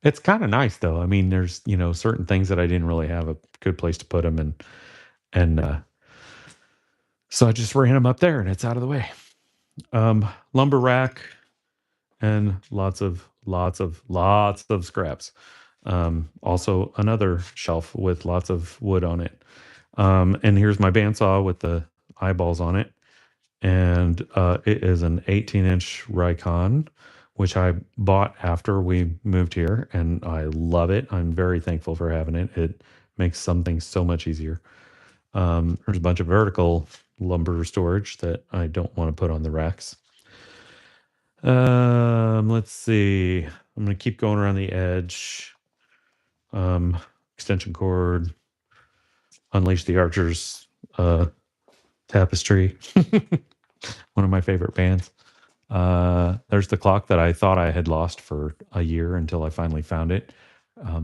It's kind of nice though. I mean, there's, certain things that I didn't really have a good place to put them, and so I just ran them up there and it's out of the way. Lumber rack and lots of scraps. Also another shelf with lots of wood on it. And here's my bandsaw with the eyeballs on it. And it is an 18-inch Rikon, which I bought after we moved here, and I love it. I'm very thankful for having it. It makes some things so much easier. There's a bunch of vertical lumber storage that I don't want to put on the racks. Let's see. I'm going to keep going around the edge. Extension cord. Unleash the Archers Tapestry. One of my favorite bands. There's the clock that I thought I had lost for a year until I finally found it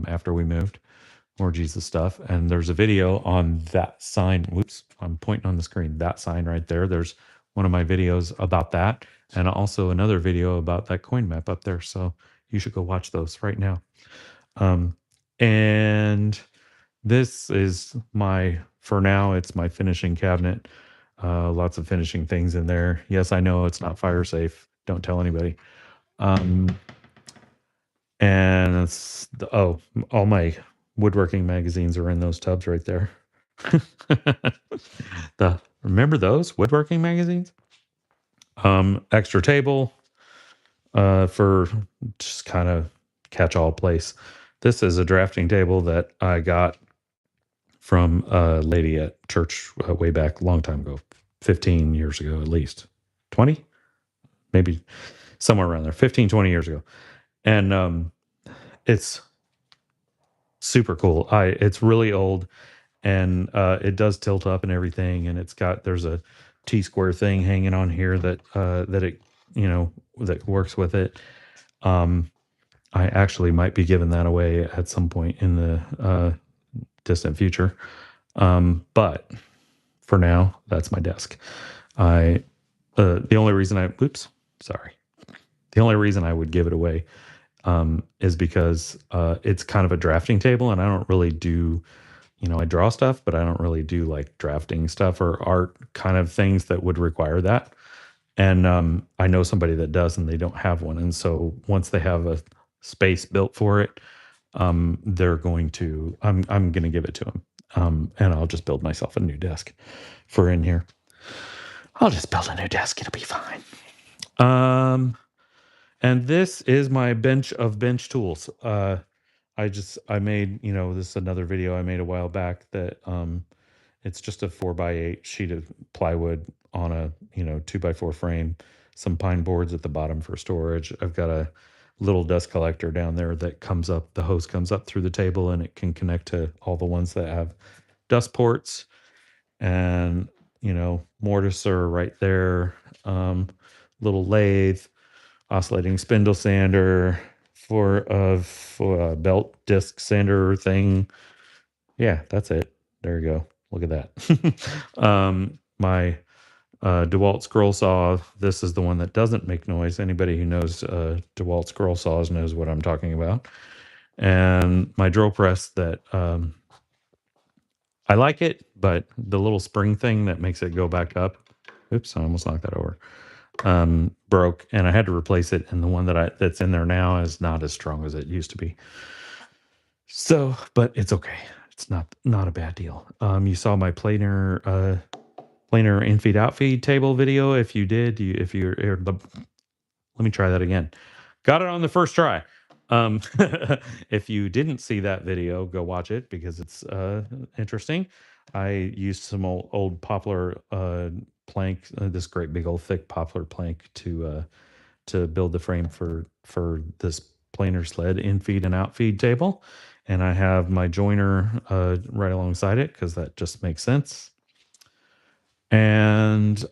after we moved. More Jesus stuff. And there's a video on that sign. Whoops, I'm pointing on the screen. That sign right there. There's one of my videos about that. And also another video about that coin map up there. So you should go watch those right now. And this is for now, it's my finishing cabinet. Lots of finishing things in there. Yes, I know it's not fire safe. Don't tell anybody. And it's all my woodworking magazines are in those tubs right there. Remember those woodworking magazines? Extra table for just kind of catch-all place. This is a drafting table that I got from a lady at church way back a long time ago, 15 years ago at least. 20? Maybe somewhere around there, 15, 20 years ago. And it's super cool. It's really old, and it does tilt up and everything, and there's a T-square thing hanging on here that it that works with it. I actually might be giving that away at some point in the distant future, but for now, that's my desk. The only reason the only reason I would give it away is because it's kind of a drafting table, and I don't really do, I draw stuff, but I don't really do like drafting stuff or art kind of things that would require that. And I know somebody that does, and they don't have one. And so once they have a space built for it, I'm going to give it to them. And I'll just build myself a new desk for in here. I'll just build a new desk. It'll be fine. And this is my bench of bench tools. I made, this is another video I made a while back that it's just a 4x8 sheet of plywood on a 2x4 frame, some pine boards at the bottom for storage. I've got a little dust collector down there that comes up, the hose comes up through the table, and it can connect to all the ones that have dust ports. And mortiser right there, little lathe, oscillating spindle sander for a belt disc sander thing. Yeah, that's it. There you go. Look at that. My DeWalt scroll saw. This is the one that doesn't make noise. Anybody who knows DeWalt scroll saws knows what I'm talking about. And my drill press that I like it, but the little spring thing that makes it go back up. Oops, I almost knocked that over. Broke, and I had to replace it. And the one that's in there now is not as strong as it used to be. So, but it's okay. It's not a bad deal. You saw my planar in feed out feed table video. If you did, if you're let me try that again. Got it on the first try. Um, if you didn't see that video, go watch it because it's interesting. I used some old poplar plank, this great big old thick poplar plank to build the frame for this planer sled in feed and out feed table, and I have my joiner right alongside it because that just makes sense. And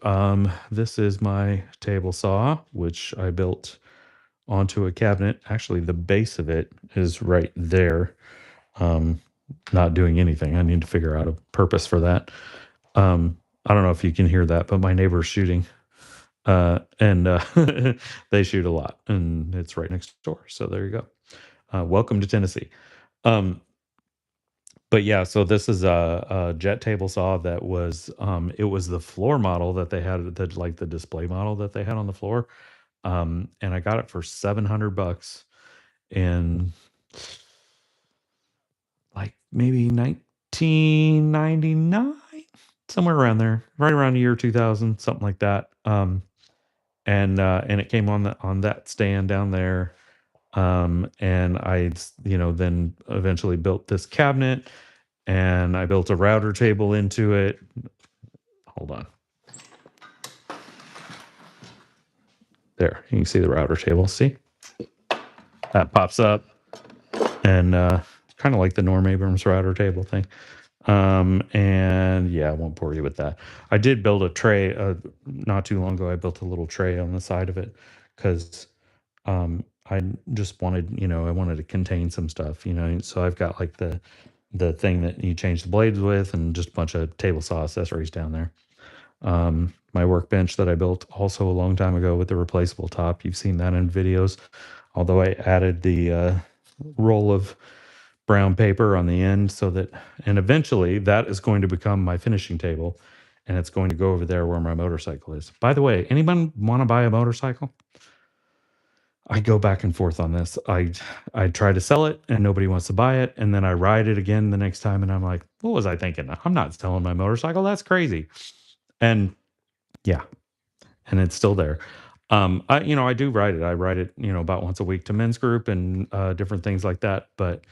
this is my table saw, which I built onto a cabinet. Actually, the base of it is right there. Um, not doing anything. I need to figure out a purpose for that. I don't know if you can hear that, but my neighbor's shooting. And they shoot a lot, and it's right next door. So there you go. Welcome to Tennessee. Um, but yeah, so this is a jet table saw that was it was the floor model that they had, like the display model that they had on the floor. And I got it for $700 in like maybe 1999, somewhere around there, right around the year 2000, something like that. And it came on that stand down there. And I, then eventually built this cabinet, and I built a router table into it. Hold on. There, you can see the router table. See? That pops up, and kind of like the Norm Abrams router table thing. And yeah, I won't bore you with that. I did build a tray not too long ago. I built a little tray on the side of it because I just wanted, I wanted to contain some stuff, so I've got like the thing that you change the blades with, and just a bunch of table saw accessories down there. My workbench that I built also a long time ago with the replaceable top. You've seen that in videos. Although I added the roll of brown paper on the end so that, and eventually that is going to become my finishing table, and it's going to go over there where my motorcycle is. By the way, anyone want to buy a motorcycle? I go back and forth on this. I try to sell it and nobody wants to buy it, and then I ride it again the next time and I'm like, what was I thinking? I'm not selling my motorcycle. That's crazy. And yeah, and it's still there. I do ride it. I ride it, about once a week to men's group and different things like that. But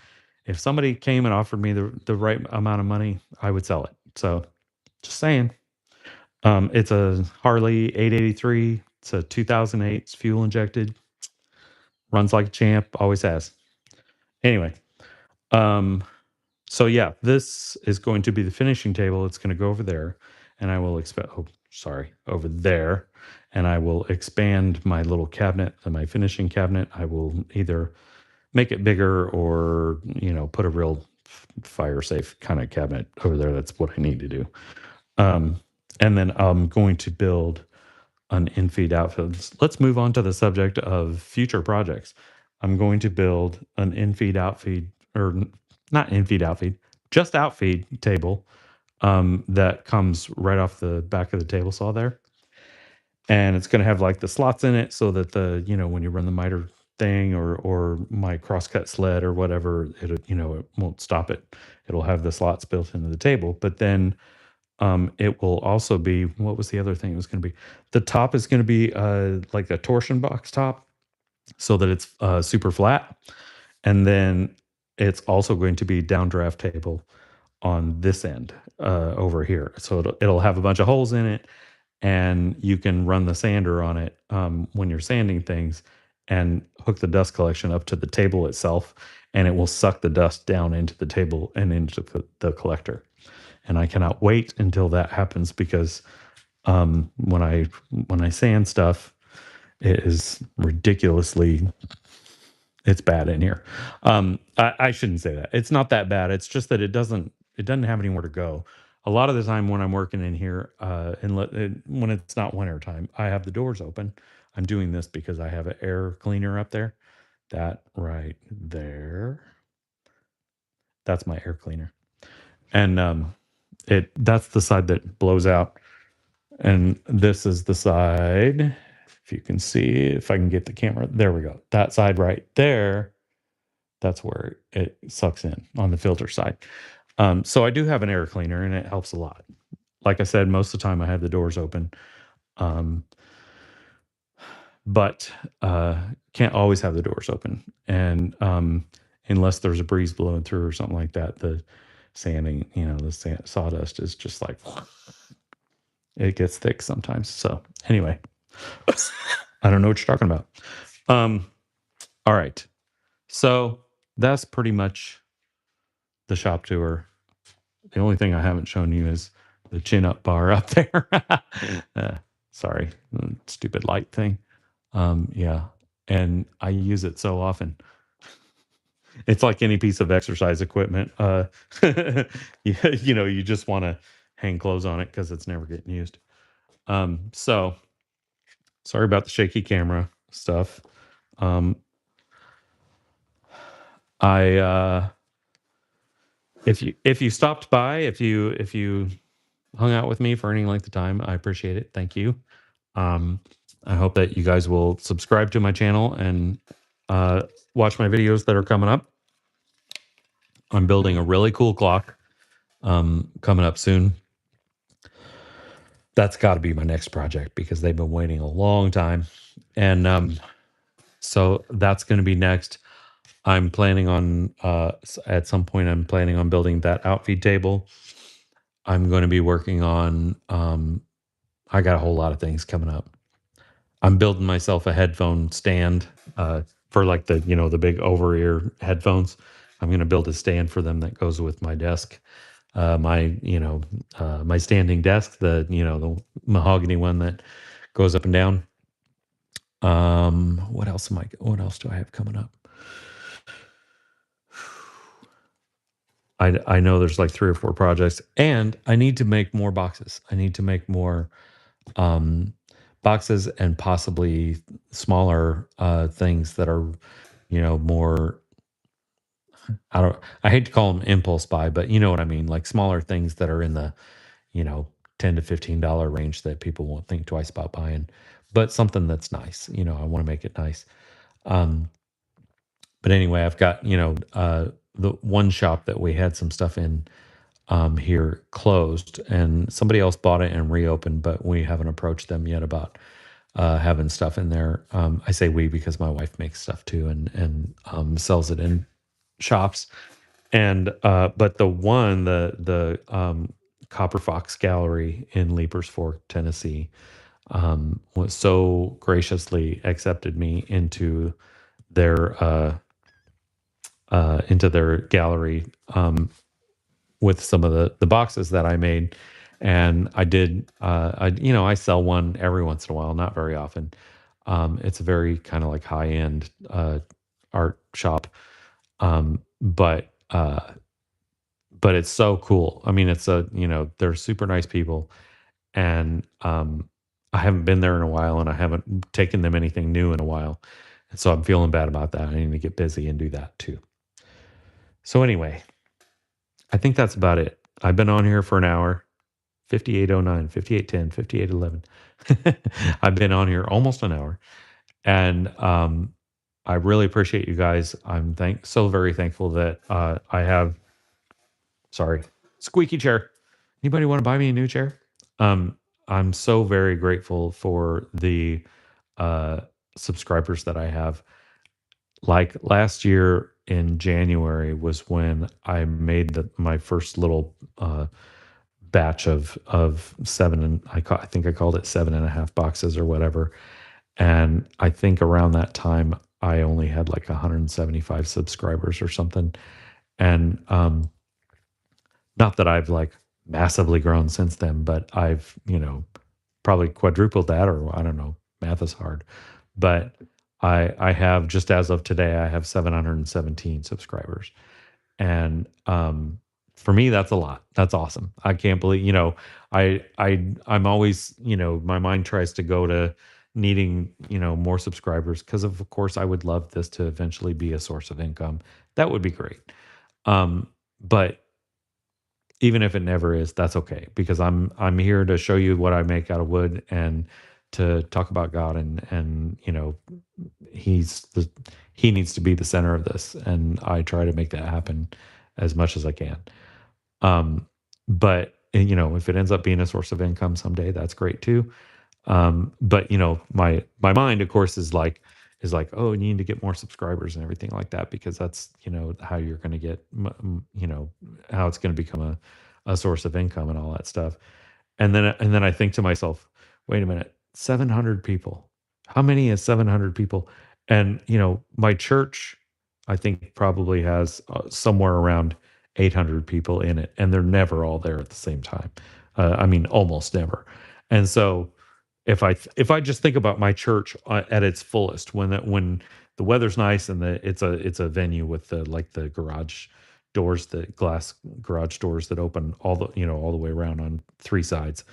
if somebody came and offered me the right amount of money, I would sell it. So just saying. It's a Harley 883. It's a 2008. It's fuel injected. Runs like a champ. Always has. Anyway, um, so yeah, this is going to be the finishing table. It's going to go over there, and I will expect. Oh, sorry, over there, and I will expand my little cabinet, my finishing cabinet. I will either make it bigger or put a real fire safe kind of cabinet over there. That's what I need to do. And then I'm going to build an in-feed outfeed. Let's move on to the subject of future projects. I'm going to build an in-feed outfeed, or not in-feed outfeed, just outfeed table that comes right off the back of the table saw there. And it's going to have like the slots in it so that when you run the miter thing or my crosscut sled or whatever, it won't stop it. It'll have the slots built into the table. But then it will also be, what was the other thing it was going to be? The top is going to be like a torsion box top so that it's super flat. And then it's also going to be downdraft table on this end over here. So it'll have a bunch of holes in it, and you can run the sander on it when you're sanding things and hook the dust collection up to the table itself, and it will suck the dust down into the table and into the collector. And I cannot wait until that happens because when I sand stuff, it is ridiculously, it's bad in here. I shouldn't say that. It's not that bad. It's just that it doesn't have anywhere to go. A lot of the time when I'm working in here, when it's not winter time, I have the doors open. I'm doing this because I have an air cleaner up there. That right there. That's my air cleaner. And that's the side that blows out. And this is the side, if you can see, if I can get the camera, there we go. That side right there, That's where it sucks in on the filter side. So I do have an air cleaner, and it helps a lot. Like I said, most of the time I have the doors open, um, but can't always have the doors open. And unless there's a breeze blowing through or something like that, the sanding, the sawdust is just like it gets thick sometimes. So anyway, I don't know what you're talking about. Um, all right. So that's pretty much the shop tour. The only thing I haven't shown you is the chin up bar up there. Sorry, stupid light thing. Yeah, and I use it so often. It's like any piece of exercise equipment. You just want to hang clothes on it because it's never getting used. So sorry about the shaky camera stuff. Um, I if you stopped by, if you hung out with me for any length of time, I appreciate it. Thank you. Um, I hope that you guys will subscribe to my channel and uh, watch my videos that are coming up. I'm building a really cool clock coming up soon. That's got to be my next project because they've been waiting a long time. And so that's going to be next. I'm planning on, at some point, I'm planning on building that outfeed table. I'm going to be working on, I got a whole lot of things coming up. I'm building myself a headphone stand for like the big over ear headphones. I'm going to build a stand for them that goes with my desk, my standing desk, the mahogany one that goes up and down. What else What else do I have coming up? I know there's like 3 or 4 projects, and I need to make more boxes. I need to make more boxes and possibly smaller things that are, more. I hate to call them impulse buy, but you know what I mean, like smaller things that are in the, you know, $10 to $15 range that people won't think twice about buying, but something that's nice. I want to make it nice. Um, but anyway, I've got, the one shop that we had some stuff in here closed, and somebody else bought it and reopened, but we haven't approached them yet about having stuff in there. I say we because my wife makes stuff too and sells it in shops. And but the Copper Fox Gallery in Leapers Fork, Tennessee, was so graciously accepted me their into their gallery with some of the boxes that I made. And I did, I sell one every once in a while, not very often. It's a very kind of like high end art shop, but it's so cool. I mean, they're super nice people, and I haven't been there in a while, and I haven't taken them anything new in a while, and so I'm feeling bad about that. I need to get busy and do that too. So anyway, I think that's about it. I've been on here for an hour, 58:09, 58:10, 58:11. I've been on here almost an hour, and I really appreciate you guys. I'm so very thankful that I have. Sorry, squeaky chair. Anybody want to buy me a new chair? Um, I'm so very grateful for the uh, subscribers that I have. Like last year in January was when I made my first little batch of seven, and I think I called it 7.5 boxes or whatever. And I think around that time I only had like 175 subscribers or something. And not that I've like massively grown since then, but I've, probably quadrupled that, or I don't know, math is hard. But I have, just as of today, I have 717 subscribers. And for me, that's a lot. That's awesome. I can't believe, I'm always, my mind tries to go to needing, more subscribers, because of course I would love this to eventually be a source of income. That would be great. But even if it never is, that's okay, because I'm here to show you what I make out of wood and to talk about God, and he's the he needs to be the center of this, and I try to make that happen as much as I can. Um, but if it ends up being a source of income someday, that's great too. But my mind, of course, is like, oh, you need to get more subscribers and everything like that, because that's how you're going to get how it's going to become a source of income and all that stuff. And then I think to myself, wait a minute, 700 people. How many is 700 people? And my church, I think, probably has somewhere around 800 people in it, and they're never all there at the same time. I mean, almost never. And so if I just think about my church at its fullest, when the weather's nice and it's a venue with the garage doors, the glass garage doors that open all the way around on three sides,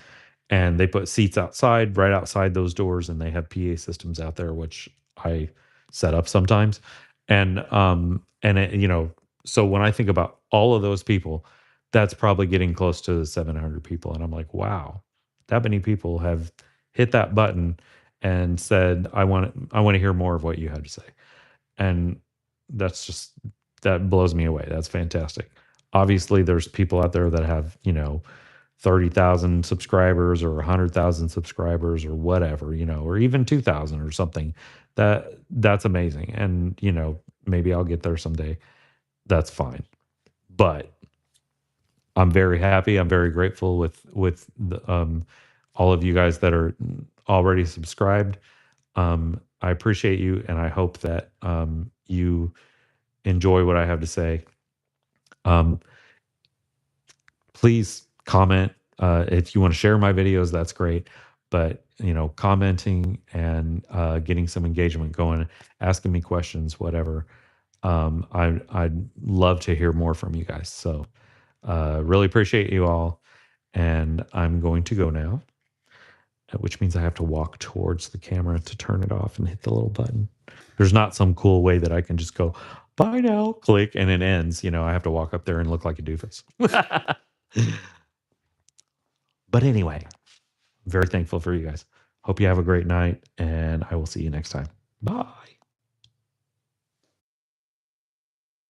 and they put seats outside, right outside those doors, and they have PA systems out there, which I set up sometimes. So when I think about all of those people, that's probably getting close to the 700 people, and I'm like, wow, that many people have hit that button and said, I want to hear more of what you had to say. And that's just that blows me away. That's fantastic. Obviously, there's people out there that have 30,000 subscribers or 100,000 subscribers or whatever, or even 2,000 or something. That's amazing. And maybe I'll get there someday. That's fine. But I'm very happy. I'm very grateful with all of you guys that are already subscribed. I appreciate you, and I hope that you enjoy what I have to say. Um, Please comment if you want to share my videos. That's great, but commenting and getting some engagement going, asking me questions, whatever. I'd love to hear more from you guys. So really appreciate you all, and I'm going to go now, which means I have to walk towards the camera to turn it off and hit the little button. There's not some cool way that I can just go, bye now, click, and it ends. I have to walk up there and look like a doofus. But anyway, I'm very thankful for you guys. Hope you have a great night, and I will see you next time. Bye.